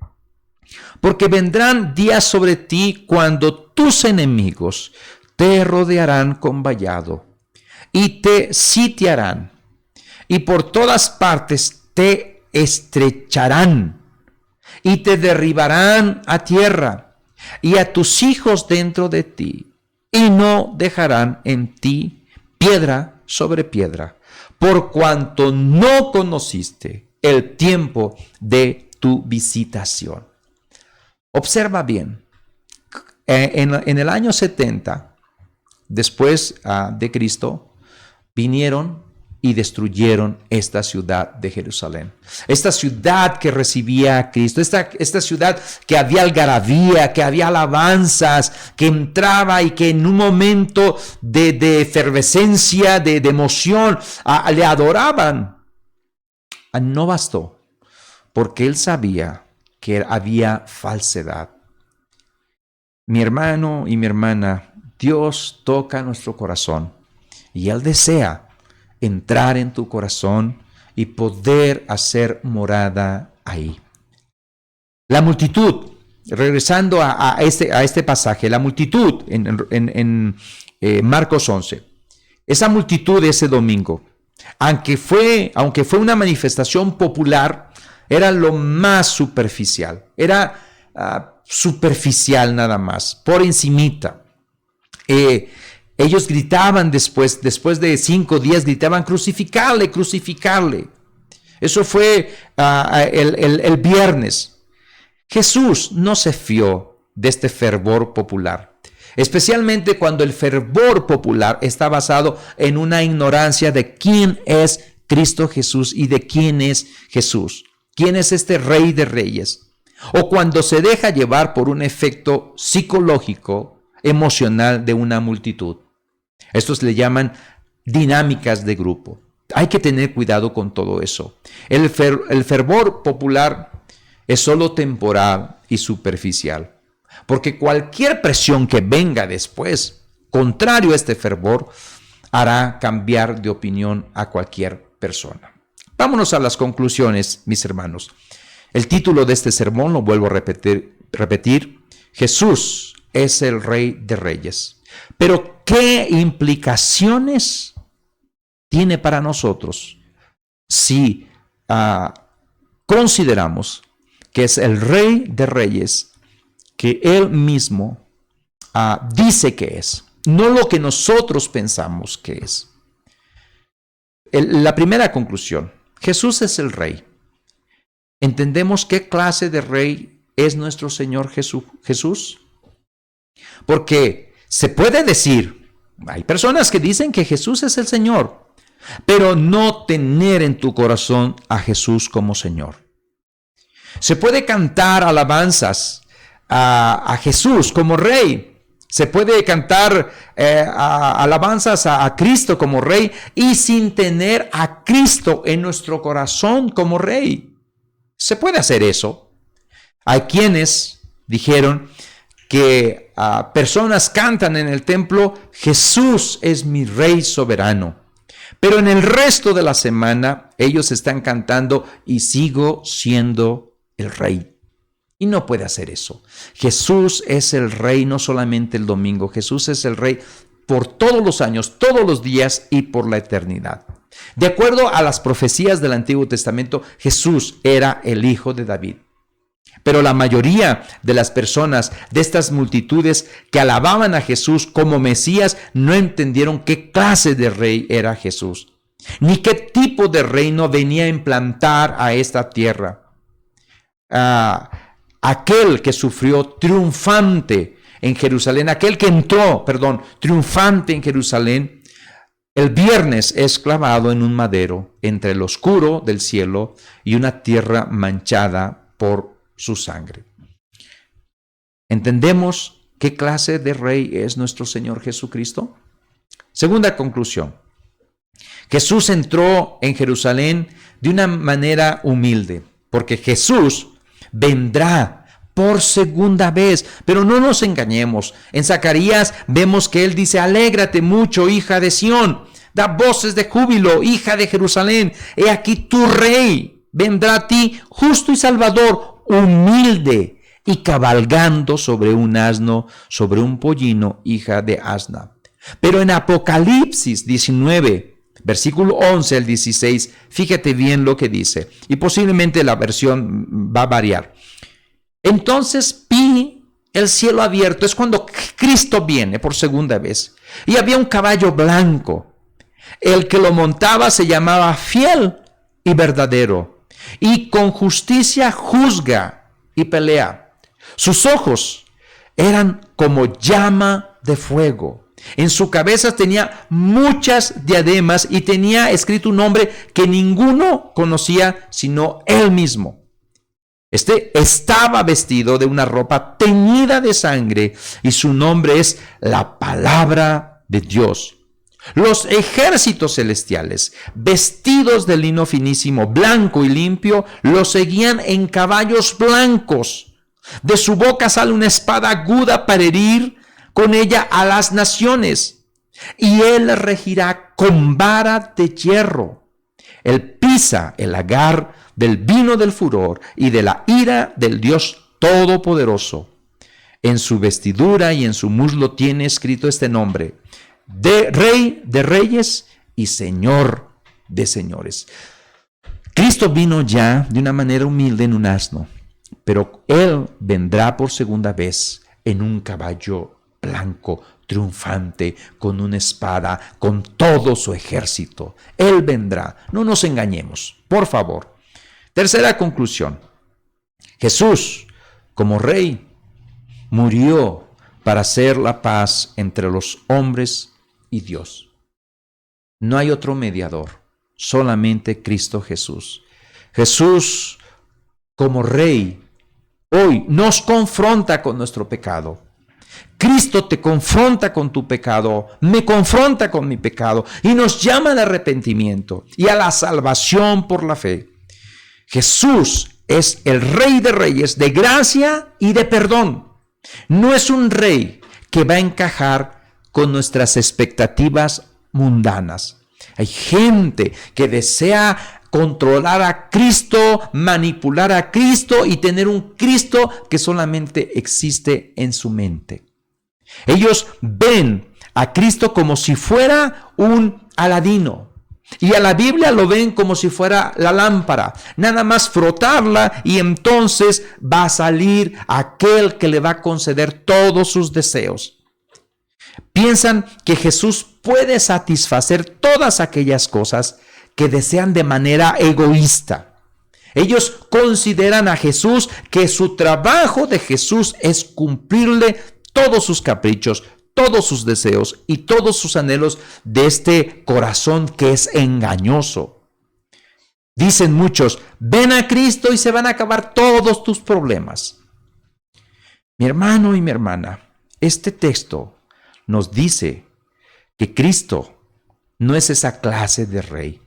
Porque vendrán días sobre ti cuando tus enemigos te rodearán con vallado y te sitiarán y por todas partes te estrecharán y te derribarán a tierra y a tus hijos dentro de ti y no dejarán en ti piedra sobre piedra, por cuanto no conociste el tiempo de tu visitación. Observa bien, en el año 70, después de Cristo, vinieron y destruyeron esta ciudad de Jerusalén. Esta ciudad que recibía a Cristo, esta ciudad que había algarabía, que había alabanzas, que entraba y que en un momento de efervescencia, de emoción, le adoraban. No bastó, porque Él sabía que había falsedad. Mi hermano y mi hermana, Dios toca nuestro corazón y Él desea entrar en tu corazón y poder hacer morada ahí. La multitud, regresando a este pasaje, la multitud en Marcos 11, esa multitud ese domingo, aunque fue una manifestación popular, era lo más superficial, era superficial nada más, por encimita. Ellos gritaban después de 5 días, gritaban, crucificarle, crucificarle. Eso fue el viernes. Jesús no se fió de este fervor popular, especialmente cuando el fervor popular está basado en una ignorancia de quién es Cristo Jesús y de quién es Jesús. ¿Quién es este Rey de Reyes? O cuando se deja llevar por un efecto psicológico, emocional de una multitud. Estos le llaman dinámicas de grupo. Hay que tener cuidado con todo eso. El fervor popular es solo temporal y superficial, porque cualquier presión que venga después, contrario a este fervor, hará cambiar de opinión a cualquier persona. Vámonos a las conclusiones, mis hermanos. El título de este sermón, lo vuelvo a repetir, Jesús es el Rey de Reyes. Pero, ¿qué implicaciones tiene para nosotros si consideramos que es el Rey de Reyes que Él mismo dice que es, no lo que nosotros pensamos que es? La primera conclusión, Jesús es el Rey. ¿Entendemos qué clase de Rey es nuestro Señor Jesús? Porque se puede decir, hay personas que dicen que Jesús es el Señor, pero no tener en tu corazón a Jesús como Señor. Se puede cantar alabanzas a Jesús como rey. Se puede cantar alabanzas a Cristo como rey y sin tener a Cristo en nuestro corazón como rey. Se puede hacer eso. Hay quienes dijeron que personas cantan en el templo, Jesús es mi rey soberano. Pero en el resto de la semana ellos están cantando y sigo siendo el rey. Y no puede hacer eso. Jesús es el rey no solamente el domingo, Jesús es el rey por todos los años, todos los días y por la eternidad. De acuerdo a las profecías del Antiguo Testamento, Jesús era el hijo de David. Pero la mayoría de las personas de estas multitudes que alababan a Jesús como Mesías no entendieron qué clase de rey era Jesús, ni qué tipo de reino venía a implantar a esta tierra. Aquel que sufrió triunfante en Jerusalén, aquel que entró, triunfante en Jerusalén, el viernes es clavado en un madero entre el oscuro del cielo y una tierra manchada por su sangre. ¿Entendemos qué clase de rey es nuestro Señor Jesucristo? Segunda conclusión. Jesús entró en Jerusalén de una manera humilde, porque Jesús vendrá por segunda vez, pero no nos engañemos. En Zacarías vemos que él dice, alégrate mucho, hija de Sión, da voces de júbilo, hija de Jerusalén, he aquí tu rey vendrá a ti, justo y salvador, humilde y cabalgando sobre un asno, sobre un pollino, hija de asna. Pero en Apocalipsis 19, versículo 11 al 16, fíjate bien lo que dice, y posiblemente la versión va a variar. Entonces vi el cielo abierto, es cuando Cristo viene por segunda vez, y había un caballo blanco. El que lo montaba se llamaba Fiel y Verdadero, y con justicia juzga y pelea. Sus ojos eran como llama de fuego. En su cabeza tenía muchas diademas y tenía escrito un nombre que ninguno conocía sino él mismo. Este estaba vestido de una ropa teñida de sangre y su nombre es la Palabra de Dios. Los ejércitos celestiales, vestidos de lino finísimo, blanco y limpio, lo seguían en caballos blancos. De su boca sale una espada aguda para herir con ella a las naciones, y él regirá con vara de hierro. Él pisa el lagar del vino del furor y de la ira del Dios Todopoderoso. En su vestidura y en su muslo tiene escrito este nombre, de Rey de Reyes y Señor de Señores. Cristo vino ya de una manera humilde en un asno, pero él vendrá por segunda vez en un caballo blanco, triunfante, con una espada, con todo su ejército. Él vendrá. No nos engañemos, por favor. Tercera conclusión. Jesús, como rey, murió para hacer la paz entre los hombres y Dios. No hay otro mediador, solamente Cristo Jesús. Jesús, como rey, hoy nos confronta con nuestro pecado. Cristo te confronta con tu pecado, me confronta con mi pecado y nos llama al arrepentimiento y a la salvación por la fe. Jesús es el Rey de Reyes, de gracia y de perdón. No es un rey que va a encajar con nuestras expectativas mundanas. Hay gente que desea controlar a Cristo, manipular a Cristo y tener un Cristo que solamente existe en su mente. Ellos ven a Cristo como si fuera un Aladino. Y a la Biblia lo ven como si fuera la lámpara. Nada más frotarla y entonces va a salir aquel que le va a conceder todos sus deseos. Piensan que Jesús puede satisfacer todas aquellas cosas que desean de manera egoísta. Ellos consideran a Jesús que su trabajo de Jesús es cumplirle todos sus caprichos, todos sus deseos y todos sus anhelos de este corazón que es engañoso. Dicen muchos, ven a Cristo y se van a acabar todos tus problemas. Mi hermano y mi hermana, este texto nos dice que Cristo no es esa clase de rey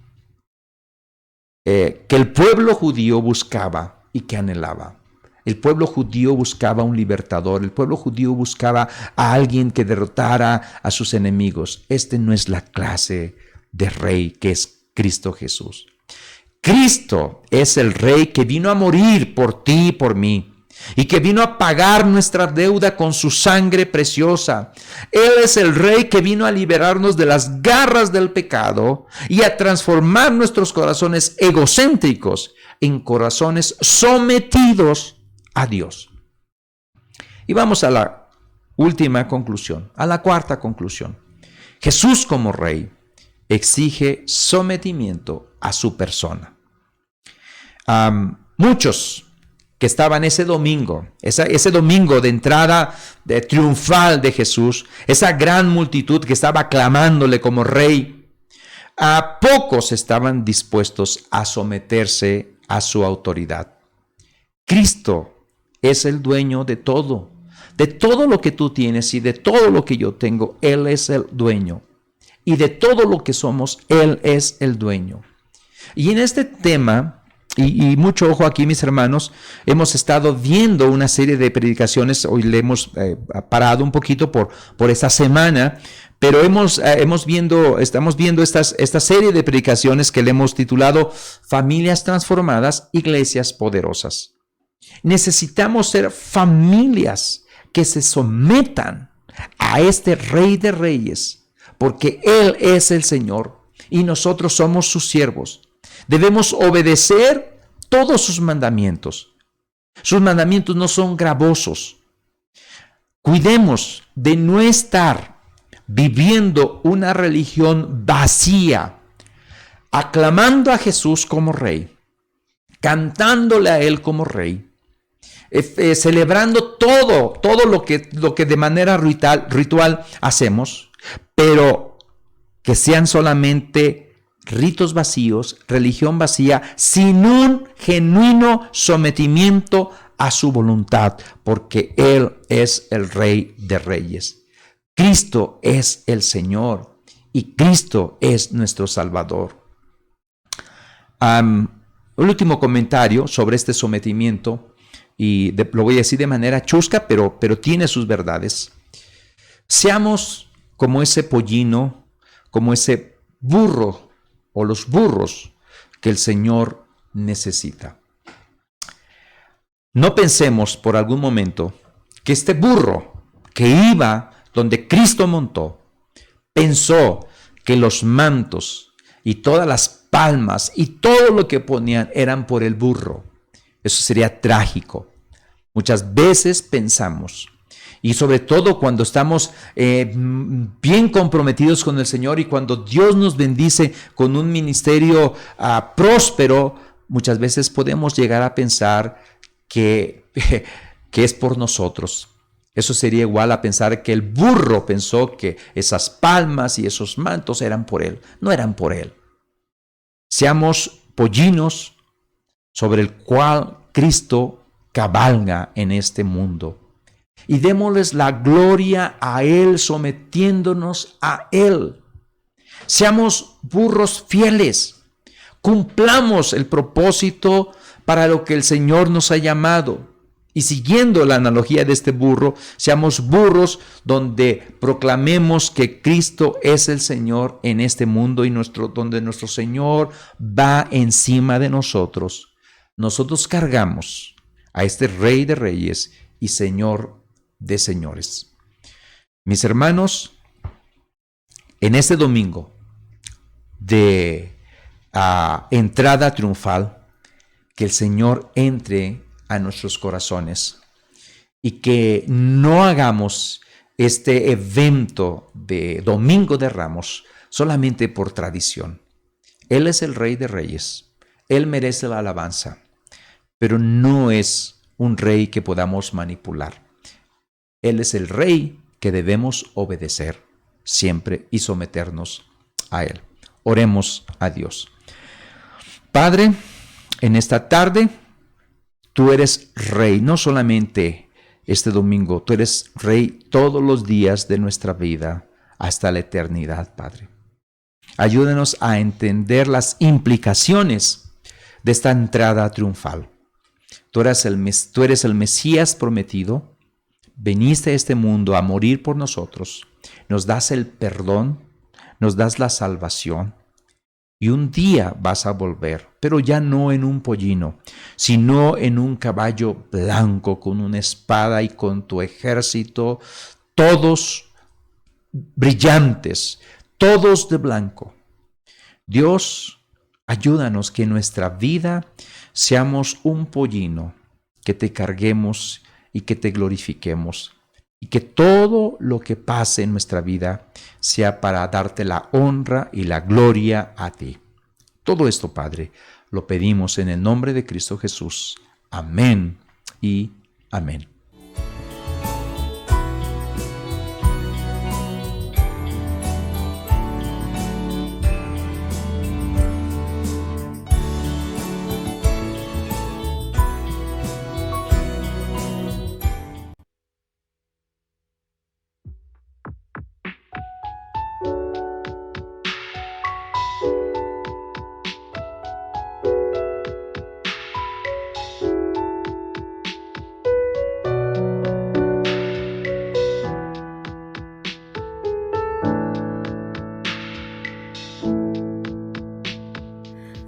que el pueblo judío buscaba y que anhelaba. El pueblo judío buscaba un libertador, el pueblo judío buscaba a alguien que derrotara a sus enemigos. Este no es la clase de rey que es Cristo Jesús. Cristo es el rey que vino a morir por ti y por mí, y que vino a pagar nuestra deuda con su sangre preciosa. Él es el rey que vino a liberarnos de las garras del pecado y a transformar nuestros corazones egocéntricos en corazones sometidos a Dios. Y vamos a la última conclusión, a la cuarta conclusión. Jesús como rey exige sometimiento a su persona. Muchos que estaban ese domingo de entrada triunfal de Jesús, esa gran multitud que estaba aclamándole como rey, a pocos estaban dispuestos a someterse a su autoridad. Cristo es el dueño de todo lo que tú tienes y de todo lo que yo tengo. Él es el dueño, y de todo lo que somos, Él es el dueño. Y en este tema, y mucho ojo aquí, mis hermanos, hemos estado viendo una serie de predicaciones. Hoy le hemos parado un poquito por esta semana, pero estamos viendo esta serie de predicaciones que le hemos titulado Familias Transformadas, Iglesias Poderosas. Necesitamos ser familias que se sometan a este Rey de Reyes, porque Él es el Señor y nosotros somos sus siervos. Debemos obedecer todos sus mandamientos. Sus mandamientos no son gravosos. Cuidemos de no estar viviendo una religión vacía, aclamando a Jesús como Rey, cantándole a Él como Rey, celebrando todo lo que de manera ritual hacemos, pero que sean solamente ritos vacíos, religión vacía, sin un genuino sometimiento a su voluntad, porque Él es el Rey de Reyes. Cristo es el Señor y Cristo es nuestro Salvador. Un último comentario sobre este sometimiento, y lo voy a decir de manera chusca, pero tiene sus verdades. Seamos como ese pollino, como ese burro, o los burros que el Señor necesita. No pensemos por algún momento que este burro que iba donde Cristo montó, pensó que los mantos y todas las palmas y todo lo que ponían eran por el burro. Eso sería trágico. Muchas veces pensamos, y sobre todo cuando estamos bien comprometidos con el Señor y cuando Dios nos bendice con un ministerio próspero, muchas veces podemos llegar a pensar que es por nosotros. Eso sería igual a pensar que el burro pensó que esas palmas y esos mantos eran por él. No eran por él. Seamos pollinos sobre el cual Cristo cabalga en este mundo. Y démosles la gloria a Él, sometiéndonos a Él. Seamos burros fieles. Cumplamos el propósito para lo que el Señor nos ha llamado. Y siguiendo la analogía de este burro, seamos burros donde proclamemos que Cristo es el Señor en este mundo y donde nuestro Señor va encima de nosotros. Nosotros cargamos a este Rey de Reyes y Señor de señores. Mis hermanos, en este domingo de entrada triunfal, que el Señor entre a nuestros corazones y que no hagamos este evento de Domingo de Ramos solamente por tradición. Él es el Rey de Reyes, Él merece la alabanza, pero no es un rey que podamos manipular. Él es el Rey que debemos obedecer siempre y someternos a Él. Oremos a Dios. Padre, en esta tarde, tú eres Rey, no solamente este domingo. Tú eres Rey todos los días de nuestra vida hasta la eternidad, Padre. Ayúdanos a entender las implicaciones de esta entrada triunfal. Tú eres el Mesías prometido. Veniste a este mundo a morir por nosotros. Nos das el perdón, nos das la salvación. Y un día vas a volver, pero ya no en un pollino, sino en un caballo blanco, con una espada y con tu ejército, todos brillantes, todos de blanco. Dios, ayúdanos que en nuestra vida seamos un pollino, que te carguemos y que te glorifiquemos, y que todo lo que pase en nuestra vida sea para darte la honra y la gloria a ti. Todo esto, Padre, lo pedimos en el nombre de Cristo Jesús. Amén y amén.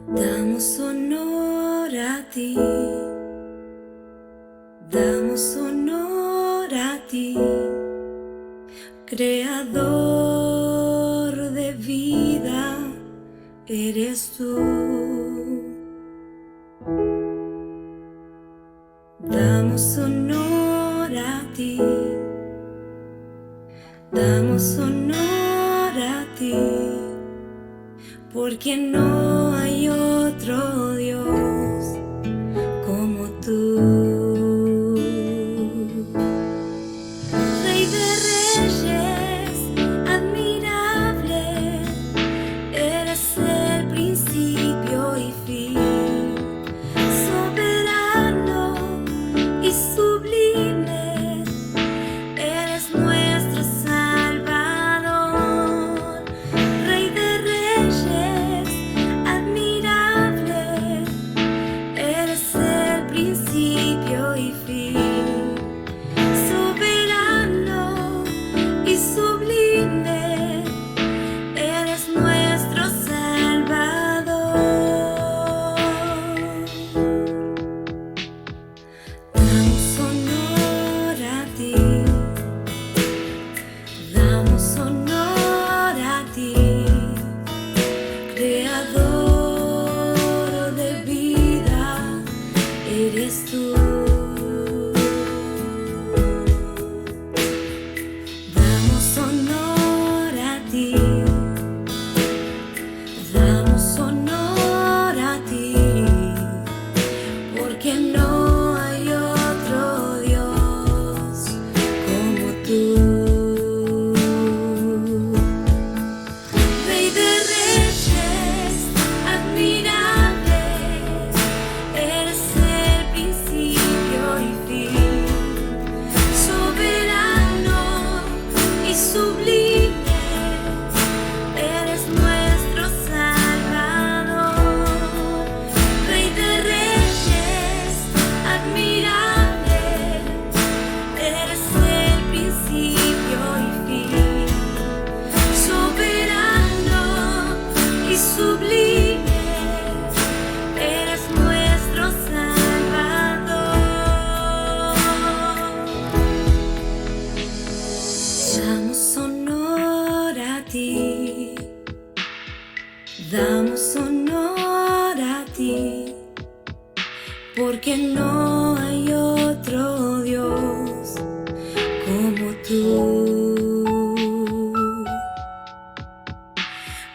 Damos honor a ti, damos honor a ti, creador de vida, eres tú. Damos honor a ti, damos honor a ti, porque no hay otro Dios como tú. Rey de reyes, admirable, eres el principio y fin, soberano y sublime, eres nuestro Salvador. Rey de reyes, admirable, eres el principio y fin, soberano y sublime, eres nuestro Salvador. Damos honor a ti, damos honor a ti, creador de vida, eres tú. Damos honor a ti, damos honor a ti, porque no hay otro Dios como tú. Rey de reyes, admirable, eres el principio y fin, soberano y sublime, eres nuestro Salvador. Rey de reyes, admirable, eres el principio y fin, soberano y sublime, eres nuestro Salvador. Damos honor a ti, damos honor a ti, porque no hay otro Dios como tú,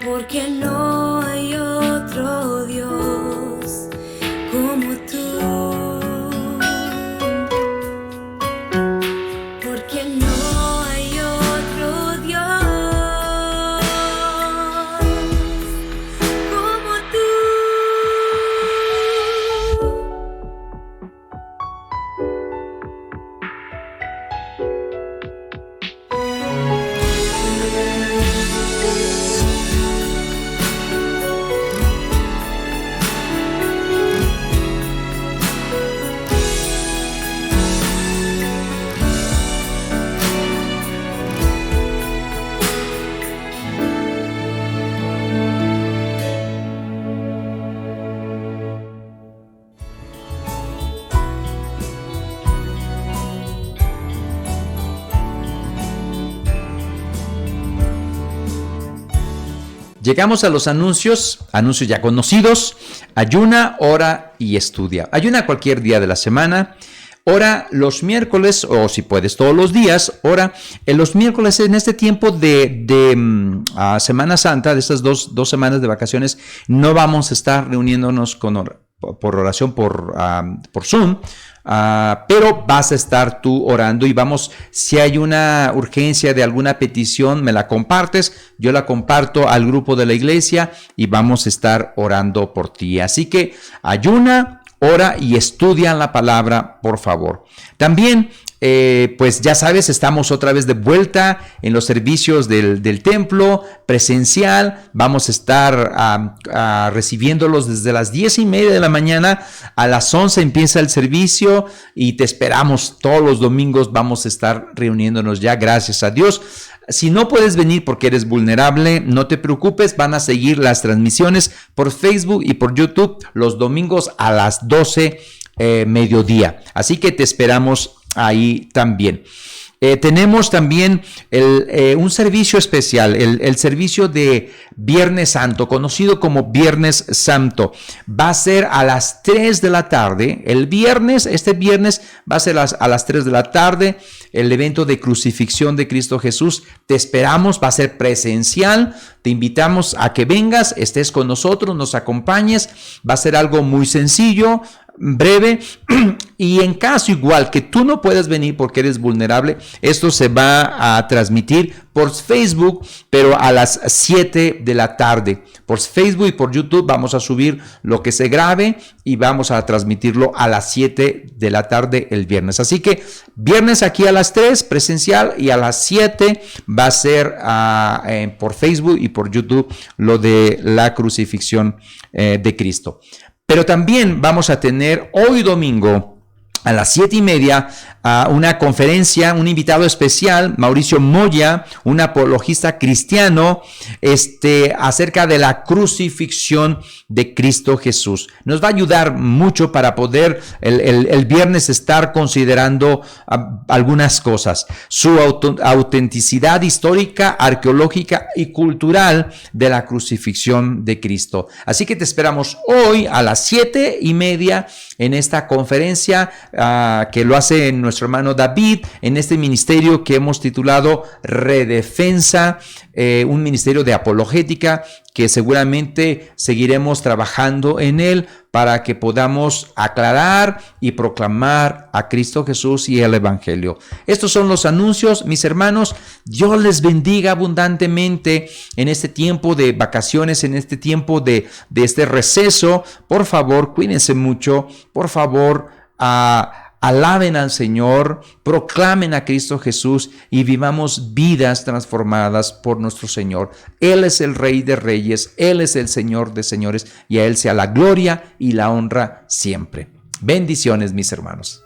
porque no hay otro Dios como tú, porque no hay otro Dios como tú. Llegamos a los anuncios ya conocidos. Ayuna, ora y estudia. Ayuna cualquier día de la semana. Ora los miércoles, o si puedes todos los días. Ora en los miércoles, en este tiempo de Semana Santa, de estas dos semanas de vacaciones, no vamos a estar reuniéndonos por oración por Zoom. Pero vas a estar tú orando y si hay una urgencia de alguna petición, me la compartes, yo la comparto al grupo de la iglesia y vamos a estar orando por ti. Así que ayuna, ora y estudia la palabra, por favor. También, pues ya sabes, estamos otra vez de vuelta en los servicios del templo presencial. Vamos a estar recibiéndolos desde las 10:30 de la mañana. A las 11 empieza el servicio y te esperamos todos los domingos. Vamos a estar reuniéndonos ya, gracias a Dios. Si no puedes venir porque eres vulnerable, no te preocupes, van a seguir las transmisiones por Facebook y por YouTube los domingos a las 12 mediodía. Así que te esperamos ahí también. Tenemos también un servicio especial, el servicio de Viernes Santo, conocido como Viernes Santo. Va a ser a las 3 de la tarde. Este viernes va a ser a las 3 de la tarde, el evento de crucifixión de Cristo Jesús. Te esperamos, va a ser presencial. Te invitamos a que vengas, estés con nosotros, nos acompañes. Va a ser algo muy sencillo, breve, y en caso igual que tú no puedas venir porque eres vulnerable, esto se va a transmitir por Facebook, pero a las 7 de la tarde. Por Facebook y por YouTube vamos a subir lo que se grabe y vamos a transmitirlo a las 7 de la tarde el viernes. Así que viernes aquí a las 3 presencial y a las 7 va a ser por Facebook y por YouTube lo de la crucifixión de Cristo. Pero también vamos a tener hoy domingo a las 7:30 una conferencia, un invitado especial, Mauricio Moya, un apologista cristiano, acerca de la crucifixión de Cristo Jesús. Nos va a ayudar mucho para poder el viernes estar considerando algunas cosas. Su autenticidad histórica, arqueológica y cultural de la crucifixión de Cristo. Así que te esperamos hoy a las 7:30 en esta conferencia que lo hace nuestro hermano David, en este ministerio que hemos titulado Redefensa, un ministerio de apologética que seguramente seguiremos trabajando en él para que podamos aclarar y proclamar a Cristo Jesús y el Evangelio. Estos son los anuncios, mis hermanos. Dios les bendiga abundantemente en este tiempo de vacaciones, en este tiempo de este receso. Por favor, cuídense mucho. Por favor, alaben al Señor, proclamen a Cristo Jesús y vivamos vidas transformadas por nuestro Señor. Él es el Rey de Reyes, Él es el Señor de Señores y a Él sea la gloria y la honra siempre. Bendiciones, mis hermanos.